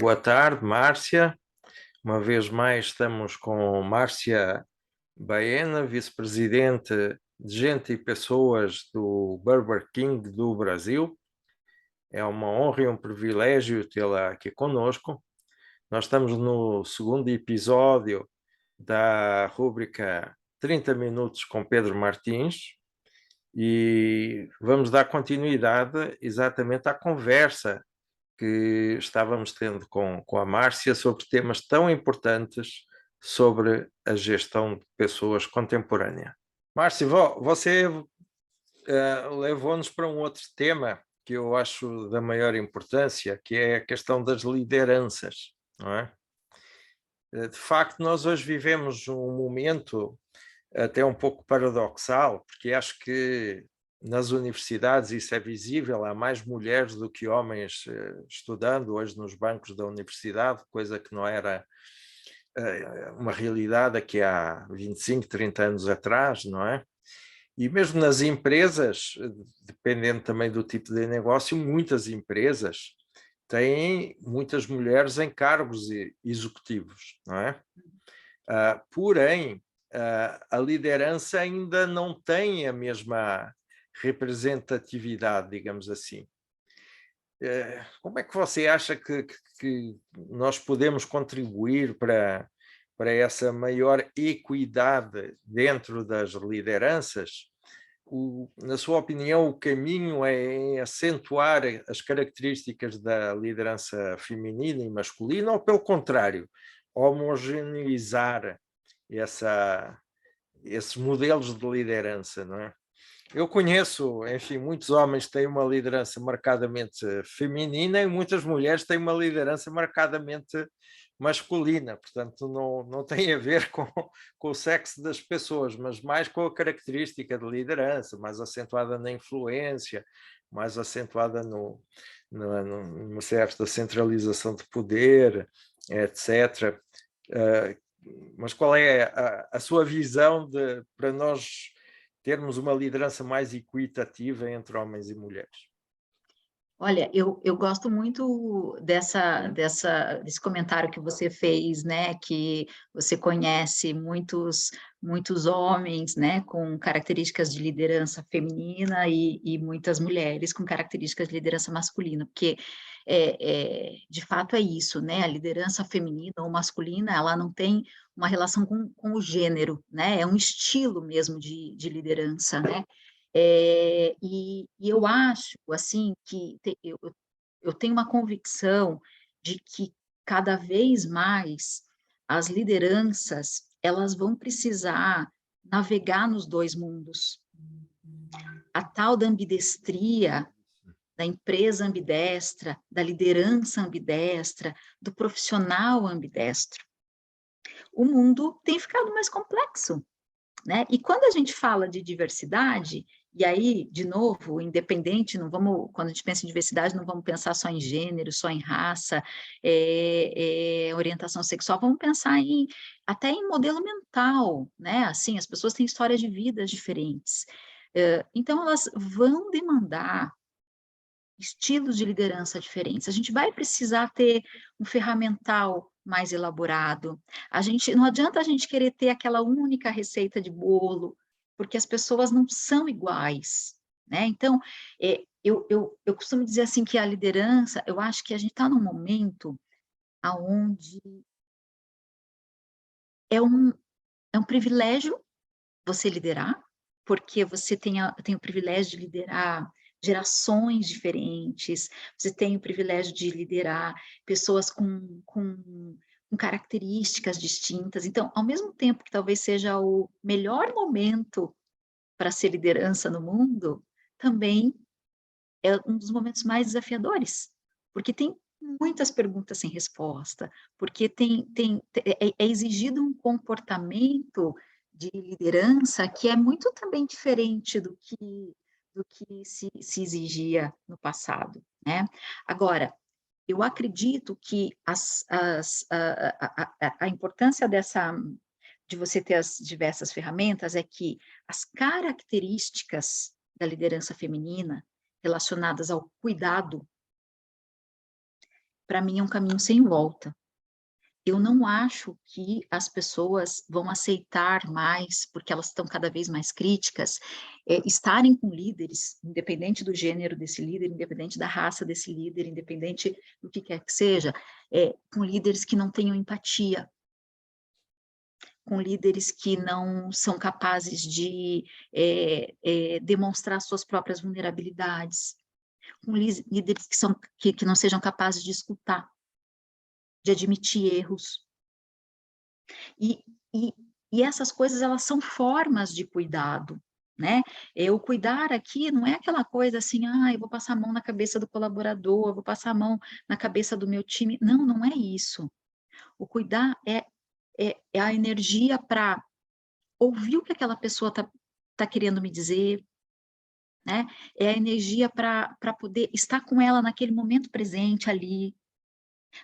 Boa tarde, Márcia. Uma vez mais estamos com Márcia Baena, vice-presidente de Gente e Pessoas do Burger King do Brasil. É uma honra e um privilégio tê-la aqui conosco. Nós estamos no segundo episódio da rúbrica 30 Minutos com Pedro Martins e vamos dar continuidade exatamente à conversa que estávamos tendo com a Márcia sobre temas tão importantes sobre a gestão de pessoas contemporânea. Márcia, você levou-nos para um outro tema que eu acho da maior importância, que é a questão das lideranças, não é? De facto, nós hoje vivemos um momento até um pouco paradoxal, porque acho que nas universidades isso é visível, há mais mulheres do que homens estudando hoje nos bancos da universidade, coisa que não era uma realidade aqui há 25, 30 anos atrás, não é? E mesmo nas empresas, dependendo também do tipo de negócio, muitas empresas têm muitas mulheres em cargos executivos, não é? Porém, a liderança ainda não tem a mesma representatividade, digamos assim. Como é que você acha que nós podemos contribuir para essa maior equidade dentro das lideranças? Na sua opinião, o caminho é acentuar as características da liderança feminina e masculina ou, pelo contrário, homogeneizar esses modelos de liderança, não é? Eu conheço, enfim, muitos homens têm uma liderança marcadamente feminina e muitas mulheres têm uma liderança marcadamente masculina, portanto não tem a ver com o sexo das pessoas, mas mais com a característica de liderança, mais acentuada na influência, mais acentuada numa certa centralização de poder, etc. Mas qual é a sua visão para nós termos uma liderança mais equitativa entre homens e mulheres? Olha, eu gosto muito desse comentário que você fez, né, que você conhece muitos homens, né, com características de liderança feminina e muitas mulheres com características de liderança masculina, porque, de fato é isso, né, a liderança feminina ou masculina, ela não tem uma relação com o gênero, né, é um estilo mesmo de liderança, né. E eu acho, assim, que eu tenho uma convicção de que cada vez mais as lideranças, elas vão precisar navegar nos 2 mundos. A tal da ambidestria, da empresa ambidestra, da liderança ambidestra, do profissional ambidestro. O mundo tem ficado mais complexo, né? E quando a gente fala de diversidade, e aí, de novo, independente, não vamos, quando a gente pensa em diversidade, não vamos pensar só em gênero, só em raça, orientação sexual, vamos pensar até em modelo mental, né? Assim, as pessoas têm histórias de vidas diferentes. Então, elas vão demandar estilos de liderança diferentes. A gente vai precisar ter um ferramental mais elaborado. Não adianta a gente querer ter aquela única receita de bolo, porque as pessoas não são iguais, né? Então, eu costumo dizer assim que a liderança, eu acho que a gente está num momento aonde é um, é um privilégio você liderar, porque você tem o privilégio de liderar gerações diferentes, você tem o privilégio de liderar pessoas com características distintas. Então, ao mesmo tempo que talvez seja o melhor momento para ser liderança no mundo, também é um dos momentos mais desafiadores, porque tem muitas perguntas sem resposta, porque é exigido um comportamento de liderança que é muito também diferente do que se exigia no passado, né. Agora, eu acredito que a importância de você ter as diversas ferramentas é que as características da liderança feminina relacionadas ao cuidado, para mim é um caminho sem volta. Eu não acho que as pessoas vão aceitar mais, porque elas estão cada vez mais críticas, estarem com líderes, independente do gênero desse líder, independente da raça desse líder, independente do que quer que seja, com líderes que não tenham empatia, com líderes que não são capazes de demonstrar suas próprias vulnerabilidades, com líderes que não sejam capazes de escutar, de admitir erros. E, e, e essas coisas, elas são formas de cuidado, né? O cuidar aqui não é aquela coisa assim, eu vou passar a mão na cabeça do colaborador, eu vou passar a mão na cabeça do meu time. Não, não é isso. O cuidar é a energia para ouvir o que aquela pessoa tá querendo me dizer, né? É a energia para poder estar com ela naquele momento presente ali,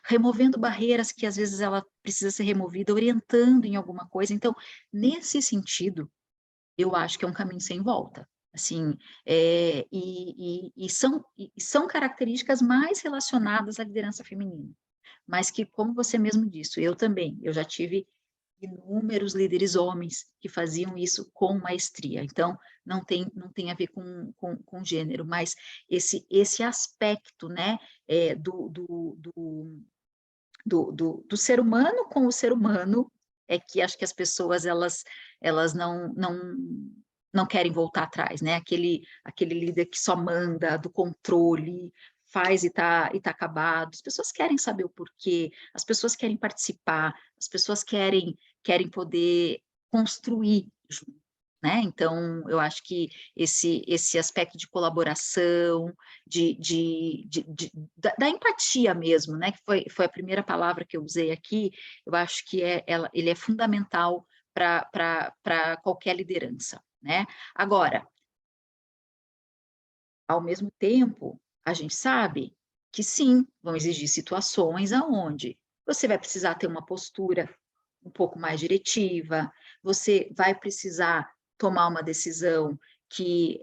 removendo barreiras que às vezes ela precisa ser removida, orientando em alguma coisa. Então, nesse sentido, eu acho que é um caminho sem volta. Assim, são características mais relacionadas à liderança feminina, mas que, como você mesmo disse, eu também, eu já tive inúmeros líderes homens que faziam isso com maestria. Então, não tem a ver com gênero, mas esse aspecto, né, do ser humano com o ser humano, é que acho que as pessoas, elas não querem voltar atrás, né? Aquele líder que só manda, do controle, faz e tá acabado. As pessoas querem saber o porquê, as pessoas querem participar, as pessoas querem poder construir junto, né? Então, eu acho que esse aspecto de colaboração, da empatia mesmo, né? Que foi a primeira palavra que eu usei aqui, eu acho que ele é fundamental para qualquer liderança, né? Agora, ao mesmo tempo, a gente sabe que sim, vão exigir situações aonde você vai precisar ter uma postura um pouco mais diretiva, você vai precisar tomar uma decisão que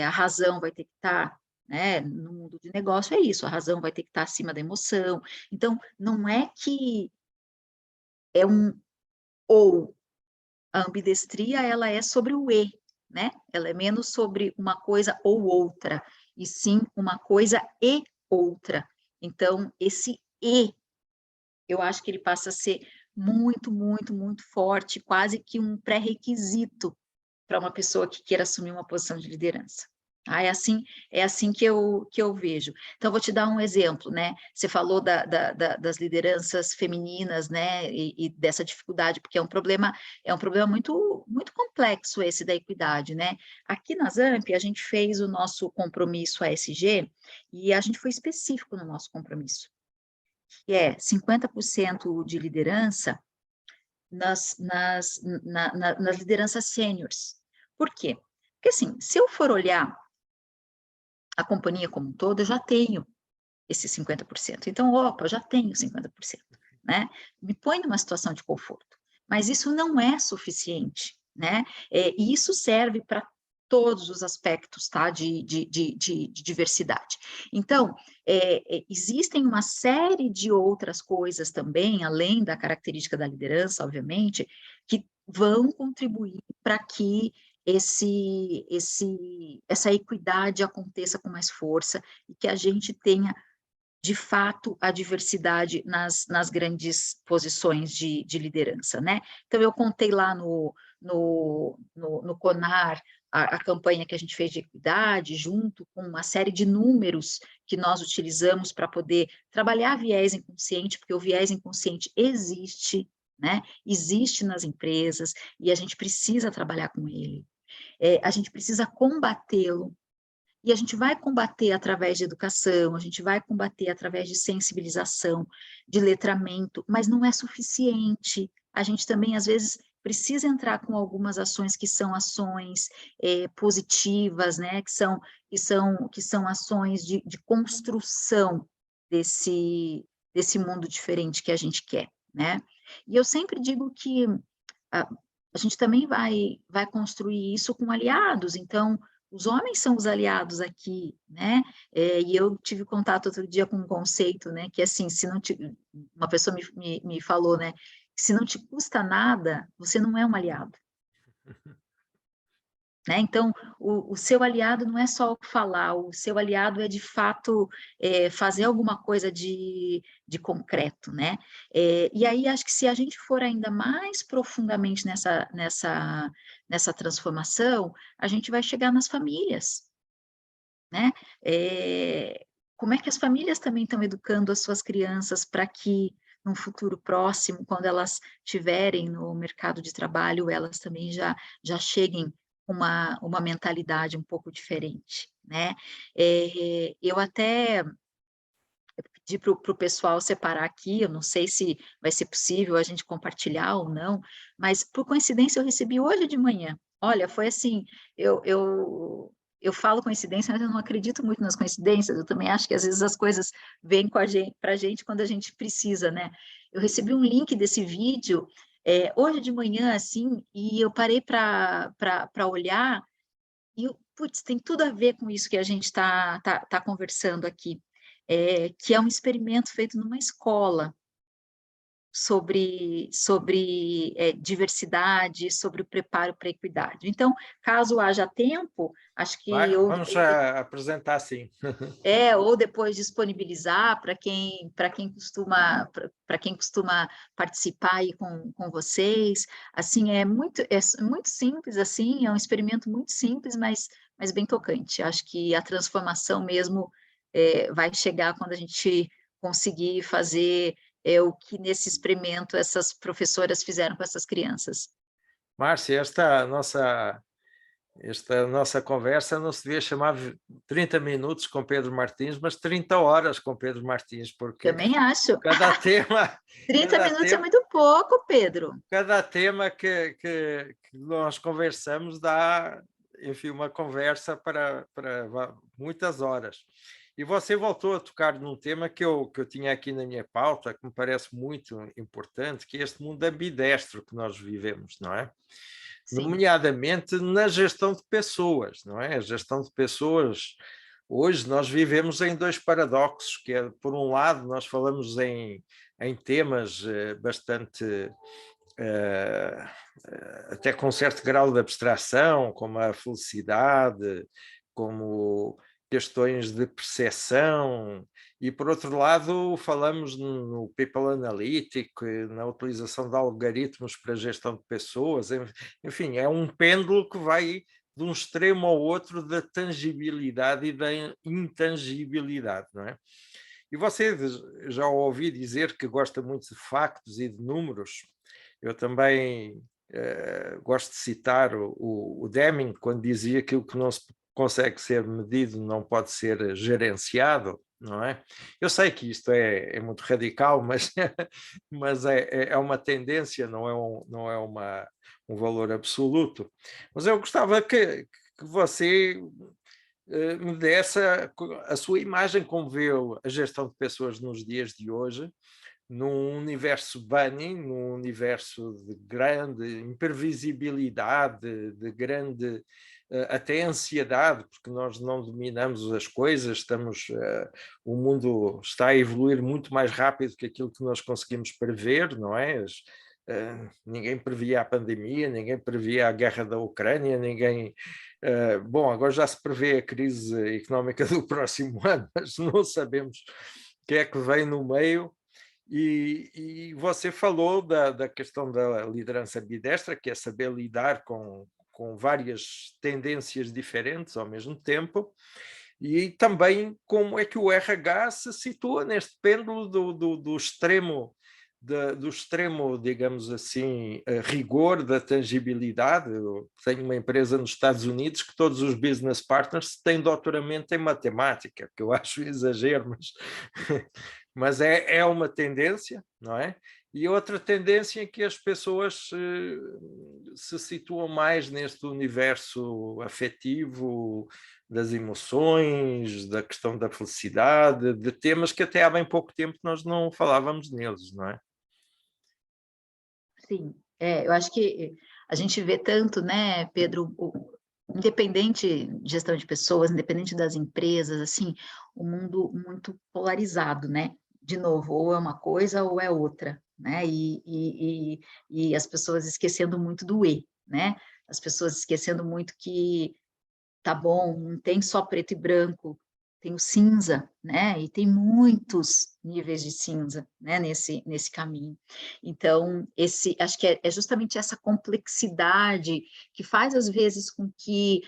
a razão vai ter que estar, né, no mundo de negócio é isso, a razão vai ter que estar acima da emoção. Então, não é que é um ou, a ambidestria ela é sobre o e, né? Ela é menos sobre uma coisa ou outra, e sim uma coisa e outra. Então, esse e, eu acho que ele passa a ser muito, muito, muito forte, quase que um pré-requisito para uma pessoa que queira assumir uma posição de liderança. É assim que eu vejo. Então, vou te dar um exemplo, né? Você falou das lideranças femininas, né? E dessa dificuldade, porque é um problema muito, muito complexo esse da equidade, né? Aqui na ZAMP, a gente fez o nosso compromisso ASG e a gente foi específico no nosso compromisso, que é 50% de liderança nas lideranças sêniores. Por quê? Porque, assim, se eu for olhar a companhia como um todo, eu já tenho esses 50%. Então, opa, eu já tenho 50%, né? Me põe numa situação de conforto. Mas isso não é suficiente, né? E isso serve para todos os aspectos, tá? De diversidade. Então, existem uma série de outras coisas também, além da característica da liderança, obviamente, que vão contribuir para que essa equidade aconteça com mais força e que a gente tenha de fato, a diversidade nas grandes posições de liderança, né? Então, eu contei lá no CONAR a campanha que a gente fez de equidade, junto com uma série de números que nós utilizamos para poder trabalhar viés inconsciente, porque o viés inconsciente existe, né? Existe nas empresas e a gente precisa trabalhar com ele. A gente precisa combatê-lo, e a gente vai combater através de educação, a gente vai combater através de sensibilização, de letramento, mas não é suficiente. A gente também, às vezes, precisa entrar com algumas ações que são ações positivas, né? que são ações de construção desse mundo diferente que a gente quer, né? E eu sempre digo que a, a gente também vai construir isso com aliados, então, os homens são os aliados aqui, né? E eu tive contato outro dia com um conceito, né? Que assim, se não te, uma pessoa me falou, né? Que se não te custa nada, você não é um aliado. Né? Então, o seu aliado não é só falar, o seu aliado é, de fato, fazer alguma coisa de concreto, né? E aí, acho que se a gente for ainda mais profundamente nessa transformação, a gente vai chegar nas famílias, né? Como é que as famílias também estão educando as suas crianças para que, num futuro próximo, quando elas estiverem no mercado de trabalho, elas também já cheguem com uma mentalidade um pouco diferente, né? Eu até pedi para o pessoal separar aqui, eu não sei se vai ser possível a gente compartilhar ou não, mas, por coincidência, eu recebi hoje de manhã. Olha, foi assim, eu falo coincidência, mas eu não acredito muito nas coincidências, eu também acho que às vezes as coisas vêm para a gente quando a gente precisa, né? Eu recebi um link desse vídeo, hoje de manhã, assim, e eu parei para olhar, e, putz, tem tudo a ver com isso que a gente tá conversando aqui, que é um experimento feito numa escola, sobre diversidade, sobre o preparo para a equidade. Então, caso haja tempo, acho que Vamos apresentar sim. ou depois disponibilizar para quem costuma participar aí com vocês. Assim, é muito simples, assim, é um experimento muito simples, mas bem tocante. Acho que a transformação mesmo vai chegar quando a gente conseguir fazer o que nesse experimento essas professoras fizeram com essas crianças. Márcia, esta nossa conversa não se devia chamar 30 minutos com Pedro Martins, mas 30 horas com Pedro Martins, porque Também acho. cada tema, 30 cada minutos é tema, muito pouco, Pedro. cada tema que nós conversamos dá, enfim, uma conversa para muitas horas. E você voltou a tocar num tema que eu tinha aqui na minha pauta, que me parece muito importante, que é este mundo ambidestro que nós vivemos, não é? Sim. Nomeadamente na gestão de pessoas, não é? A gestão de pessoas, hoje nós vivemos em dois paradoxos, que é, por um lado, nós falamos em temas bastante, eh, até com certo grau de abstração, como a felicidade, como questões de percepção, e por outro lado falamos no People Analytic, na utilização de algoritmos para a gestão de pessoas, enfim, é um pêndulo que vai de um extremo ao outro da tangibilidade e da intangibilidade, não é? E você já ouvi dizer que gosta muito de factos e de números. Eu também gosto de citar o Deming, quando dizia que o que não se consegue ser medido não pode ser gerenciado, não é? Eu sei que isto é muito radical, mas, mas é uma tendência, não é um valor absoluto. Mas eu gostava que você me desse a sua imagem, como vê a gestão de pessoas nos dias de hoje, num universo bunny, num universo de grande imprevisibilidade, de grande até ansiedade, porque nós não dominamos as coisas, o mundo está a evoluir muito mais rápido que aquilo que nós conseguimos prever, não é? Ninguém previa a pandemia, ninguém previa a guerra da Ucrânia, ninguém... bom, agora já se prevê a crise económica do próximo ano, mas não sabemos o que é que vem no meio. E você falou da questão da liderança ambidestra, que é saber lidar com várias tendências diferentes ao mesmo tempo, e também como é que o RH se situa neste pêndulo do extremo, do extremo, digamos assim, rigor da tangibilidade. Eu tenho uma empresa nos Estados Unidos que todos os business partners têm doutoramento em matemática, que eu acho exagero, mas é uma tendência, não é? E outra tendência é que as pessoas se situam mais neste universo afetivo, das emoções, da questão da felicidade, de temas que até há bem pouco tempo nós não falávamos neles, não é? Sim, eu acho que a gente vê tanto, né, Pedro, independente de gestão de pessoas, independente das empresas, assim, o mundo muito polarizado, né? De novo, ou é uma coisa ou é outra, né? E as pessoas esquecendo muito do e, né? As pessoas esquecendo muito que tá bom, não tem só preto e branco, tem o cinza, né? E tem muitos níveis de cinza, né? Nesse caminho. Então, acho que é justamente essa complexidade que faz, às vezes, com que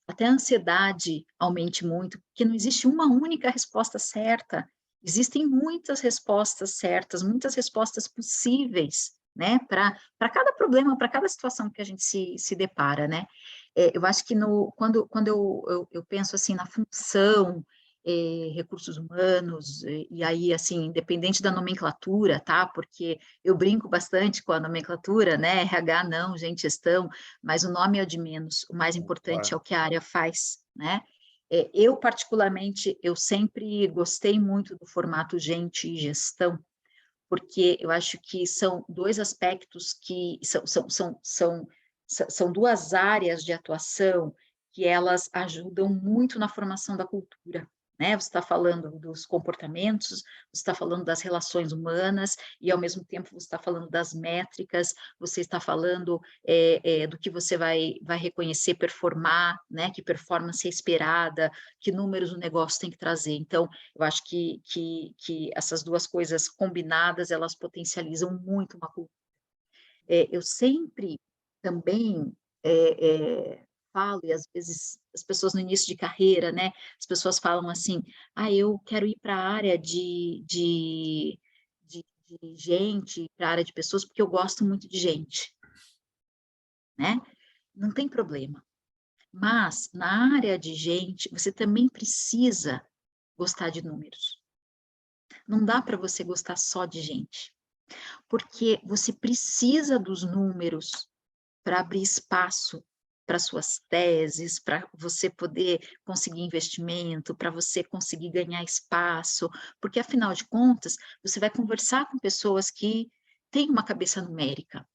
até a ansiedade aumente muito, porque não existe uma única resposta certa, existem muitas respostas certas, muitas respostas possíveis, né? Para cada problema, para cada situação que a gente se depara, né? Eu acho que quando eu penso assim na função, recursos humanos, e aí, assim, independente da nomenclatura, tá? Porque eu brinco bastante com a nomenclatura, né? RH não, gente, gestão, mas o nome é o de menos, o mais importante é Claro. o que a área faz, né? Eu, particularmente, eu sempre gostei muito do formato gente e gestão, porque eu acho que são dois aspectos que são duas áreas de atuação que elas ajudam muito na formação da cultura, né? Você está falando dos comportamentos, você está falando das relações humanas, e ao mesmo tempo você está falando das métricas, você está falando do que você vai reconhecer, performar, né? Que performance é esperada, que números o negócio tem que trazer. Então, eu acho que essas duas coisas combinadas, elas potencializam muito uma cultura. Eu sempre também falo, e às vezes as pessoas no início de carreira, né, as pessoas falam assim, eu quero ir para a área de gente, para a área de pessoas, porque eu gosto muito de gente, né? Não tem problema. Mas na área de gente, você também precisa gostar de números. Não dá para você gostar só de gente, porque você precisa dos números para abrir espaço para suas teses, para você poder conseguir investimento, para você conseguir ganhar espaço, porque afinal de contas, você vai conversar com pessoas que têm uma cabeça numérica.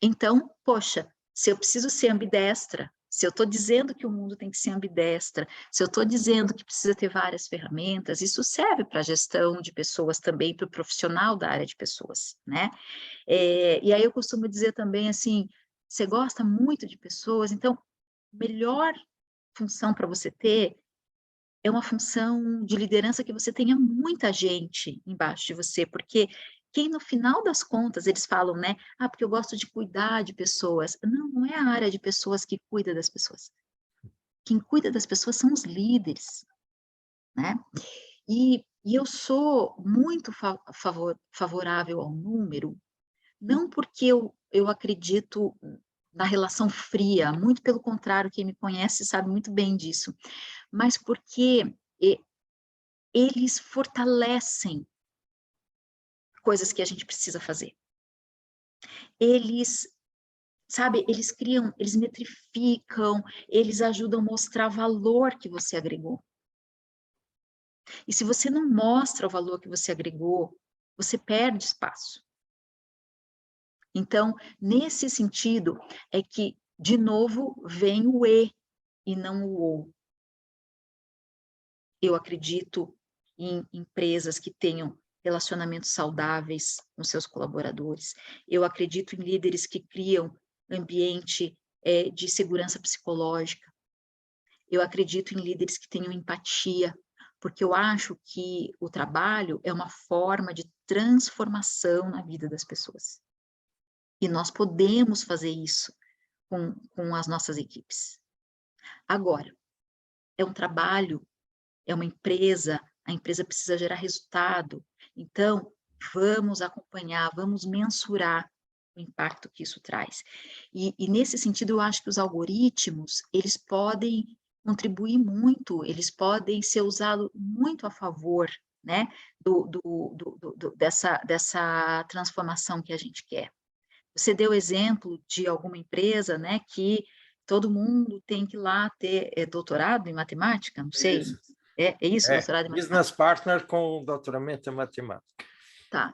Então, poxa, se eu preciso ser ambidestra, se eu estou dizendo que o mundo tem que ser ambidestra, se eu estou dizendo que precisa ter várias ferramentas, isso serve para a gestão de pessoas também, para o profissional da área de pessoas, né? E aí eu costumo dizer também assim, você gosta muito de pessoas, então, melhor função para você ter é uma função de liderança que você tenha muita gente embaixo de você, porque quem no final das contas, eles falam, né, porque eu gosto de cuidar de pessoas. Não, não é a área de pessoas que cuida das pessoas. Quem cuida das pessoas são os líderes, né? E eu sou muito favorável ao número, não porque eu acredito na relação fria, muito pelo contrário, quem me conhece sabe muito bem disso, mas porque eles fortalecem coisas que a gente precisa fazer. Eles, sabe, eles criam, eles metrificam, eles ajudam a mostrar valor que você agregou. E se você não mostra o valor que você agregou, você perde espaço. Então, nesse sentido, é que, de novo, vem o e não o ou. Eu acredito em empresas que tenham relacionamentos saudáveis com seus colaboradores. Eu acredito em líderes que criam ambiente de segurança psicológica. Eu acredito em líderes que tenham empatia, porque eu acho que o trabalho é uma forma de transformação na vida das pessoas. E nós podemos fazer isso com as nossas equipes. Agora, é um trabalho, é uma empresa, a empresa precisa gerar resultado. Então, vamos acompanhar, vamos mensurar o impacto que isso traz. E nesse sentido, eu acho que os algoritmos, eles podem contribuir muito, eles podem ser usados muito a favor, né, dessa transformação que a gente quer. Você deu exemplo de alguma empresa, né, que todo mundo tem que ir lá ter doutorado em matemática, não sei, Isso. é isso, É, doutorado em matemática? business partner com doutoramento em matemática. Tá,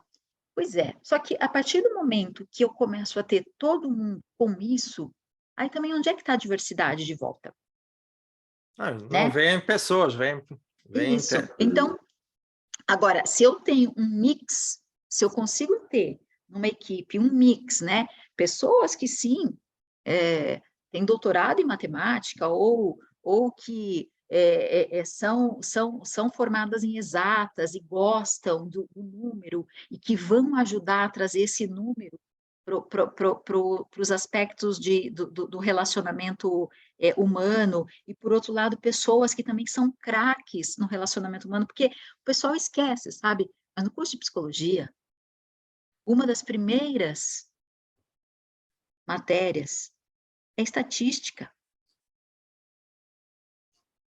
pois é, só que a partir do momento que eu começo a ter todo mundo com isso, Aí também onde é que está a diversidade de volta, Não né? vêm pessoas, vêm Isso. Então, agora, se eu tenho um mix, se eu consigo ter numa equipe um mix, né? Pessoas que sim, têm doutorado em matemática ou que são formadas em exatas e gostam do número e que vão ajudar a trazer esse número para os aspectos do relacionamento humano, e, por outro lado, pessoas que também são craques no relacionamento humano, porque o pessoal esquece, sabe? Mas no curso de psicologia, uma das primeiras matérias é estatística.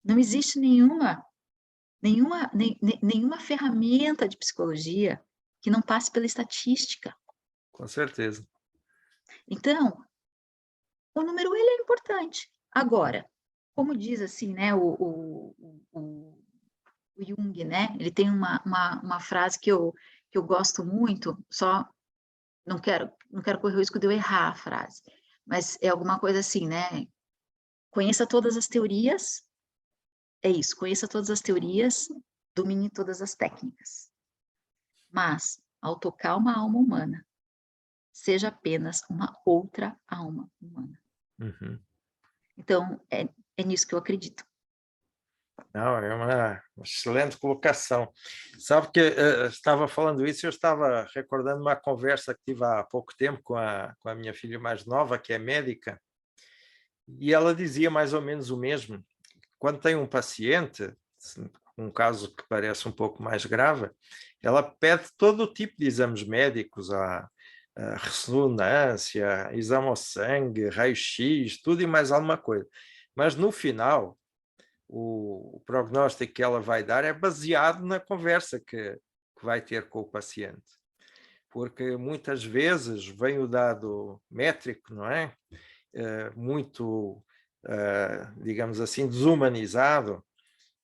Não existe nenhuma ferramenta de psicologia que não passe pela estatística. com certeza. Então, o número ele é importante. Agora, como diz assim, né, o Jung, né, ele tem uma frase que eu gosto muito, só não quero correr o risco de eu errar a frase, mas é alguma coisa assim, né, conheça todas as teorias, é isso, conheça todas as teorias, domine todas as técnicas, mas, ao tocar uma alma humana, seja apenas uma outra alma humana. Uhum. Então, é nisso que eu acredito. Não, é uma excelente colocação. Sabe que estava falando isso, eu estava recordando uma conversa que tive há pouco tempo com a minha filha mais nova, que é médica, e ela dizia mais ou menos o mesmo. Quando tem um paciente, um caso que parece um pouco mais grave, ela pede todo o tipo de exames médicos, a ressonância, exame ao sangue, raio-x, tudo e mais alguma coisa. Mas no final, o prognóstico que ela vai dar é baseado na conversa que vai ter com o paciente. Porque muitas vezes vem o dado métrico, não é? Muito, digamos assim, desumanizado,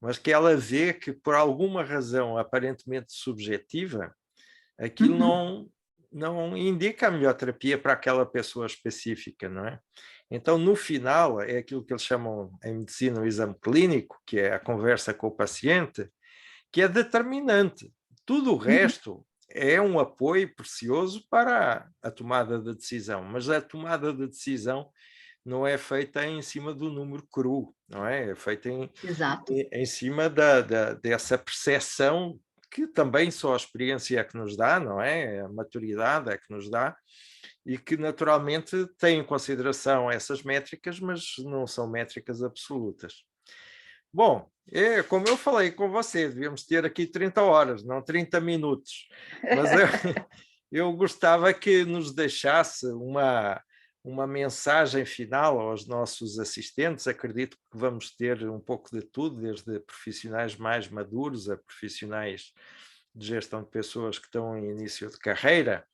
mas que ela vê que, por alguma razão aparentemente subjetiva, aquilo Uhum, não indica a melhor terapia para aquela pessoa específica, não é? Então, no final, é aquilo que eles chamam em medicina o exame clínico, que é a conversa com o paciente, que é determinante. Tudo o uhum, resto é um apoio precioso para a tomada de decisão, mas a tomada de decisão não é feita em cima do número cru, não é? É feita exato. em cima dessa percepção que também só a experiência é que nos dá, não é? A maturidade é que nos dá, e que naturalmente tem em consideração essas métricas, mas não são métricas absolutas. Bom, como eu falei com você, devíamos ter aqui 30 horas, não 30 minutos, mas eu gostava que nos deixasse uma mensagem final aos nossos assistentes. Acredito que vamos ter um pouco de tudo, desde profissionais mais maduros a profissionais de gestão de pessoas que estão em início de carreira,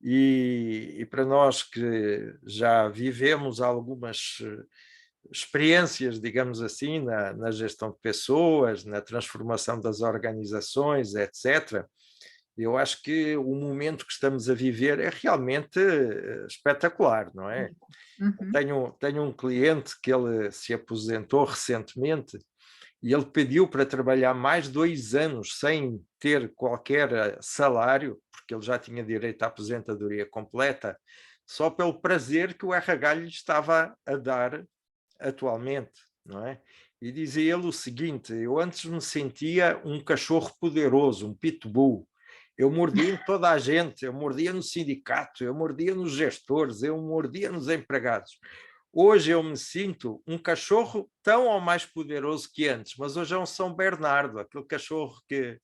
e para nós que já vivemos algumas experiências, digamos assim, na gestão de pessoas, na transformação das organizações, etc., eu acho que o momento que estamos a viver é realmente espetacular, não é? Único. Uhum. Tenho um cliente que ele se aposentou recentemente e ele pediu para trabalhar mais 2 anos sem ter qualquer salário, porque ele já tinha direito à aposentadoria completa, só pelo prazer que o RH lhe estava a dar atualmente, não é? E dizia ele o seguinte: eu antes me sentia um cachorro poderoso, um pitbull. Eu mordia em toda a gente, eu mordia no sindicato, eu mordia nos gestores, eu mordia nos empregados. Hoje eu me sinto um cachorro tão ou mais poderoso que antes, mas hoje é um São Bernardo, aquele cachorro que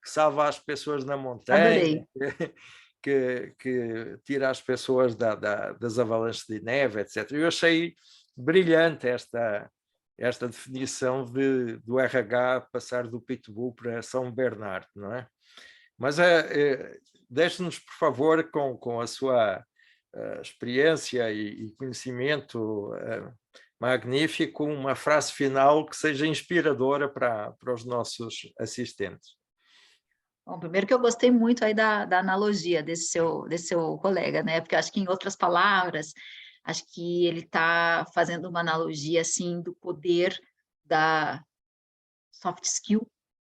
salva as pessoas na montanha, Adorei. que tira as pessoas das avalanches de neve, etc. Eu achei brilhante esta definição do RH passar do Pitbull para São Bernardo, não é? Mas deixe-nos, por favor, com a sua experiência e conhecimento magnífico, uma frase final que seja inspiradora para os nossos assistentes. Bom, primeiro que eu gostei muito aí da analogia desse seu colega, né? Porque eu acho que, em outras palavras, acho que ele está fazendo uma analogia, assim, do poder da soft skill,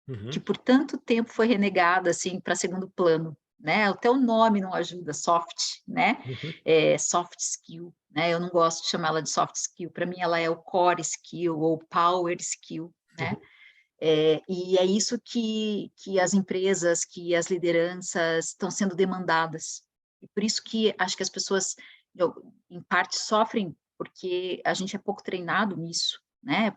que Uhum, por tanto tempo foi renegada, assim, para segundo plano, né, até o nome não ajuda, soft, né, uhum, soft skill, né, eu não gosto de chamá-la de soft skill, para mim ela é o core skill ou power skill, né, uhum. e é isso que as empresas, que as lideranças estão sendo demandadas. E por isso que acho que as pessoas, em parte, sofrem, porque a gente é pouco treinado nisso, né?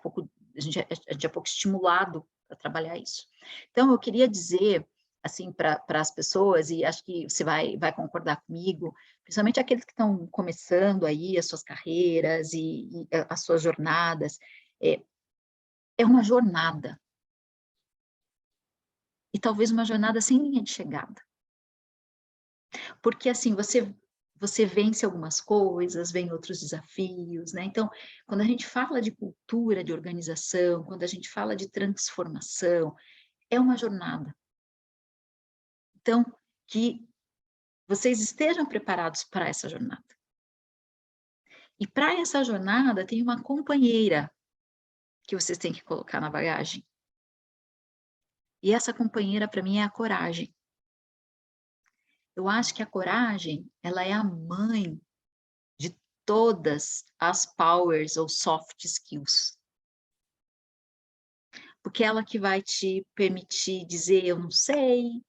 A gente é pouco estimulado para trabalhar isso. Então, eu queria dizer, assim, para as pessoas, e acho que você vai concordar comigo, principalmente aqueles que estão começando aí as suas carreiras e as suas jornadas, é, é uma jornada, e talvez uma jornada sem linha de chegada. Porque, assim, você vence algumas coisas, vem outros desafios, né. Então, quando a gente fala de cultura, de organização, quando a gente fala de transformação, é uma jornada. Então, que vocês estejam preparados para essa jornada. E para essa jornada tem uma companheira que vocês têm que colocar na bagagem. E essa companheira para mim é a coragem. Eu acho que a coragem, ela é a mãe de todas as powers ou soft skills, porque ela que vai te permitir dizer eu não sei,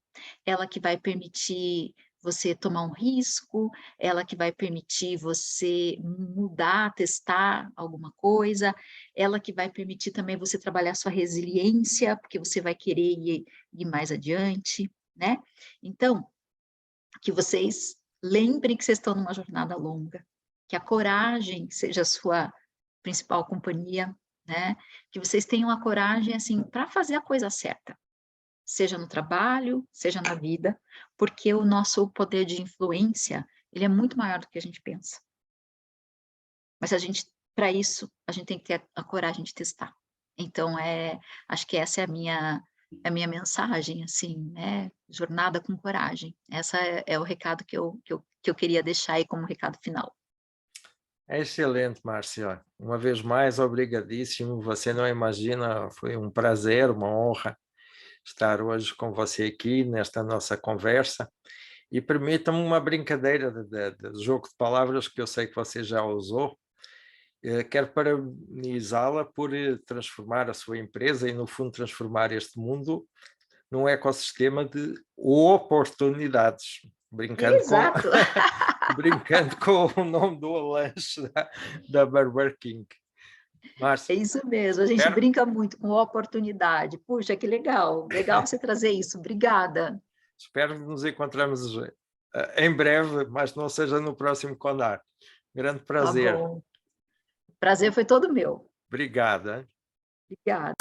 ela que vai permitir você tomar um risco, ela que vai permitir você mudar, testar alguma coisa, ela que vai permitir também você trabalhar sua resiliência, porque você vai querer ir mais adiante, né. Então, que vocês lembrem que vocês estão numa jornada longa, que a coragem seja a sua principal companhia, né, que vocês tenham a coragem, assim, para fazer a coisa certa, seja no trabalho, seja na vida, porque o nosso poder de influência, ele é muito maior do que a gente pensa. Mas a gente para isso, a gente tem que ter a coragem de testar. Então, acho que essa é a minha mensagem, assim, né, jornada com coragem. Essa é o recado que eu queria deixar aí como recado final. É excelente, Márcia. Uma vez mais, obrigadíssimo. Você não imagina, foi um prazer, uma honra estar hoje com você aqui nesta nossa conversa. E permita-me uma brincadeira de jogo de palavras que eu sei que você já usou. Quero parabenizá-la por transformar a sua empresa e, no fundo, transformar este mundo num ecossistema de oportunidades, brincando com, Exato, brincando com o nome do lanche da Burger King. é Márcia, isso mesmo, a gente espero, brinca muito com oportunidade. Puxa, que legal, legal você trazer isso, obrigada. espero que nos encontremos em breve, mas não seja no próximo Condar. Grande Tá prazer. bom, prazer foi todo meu. Obrigado. Hein? Obrigada.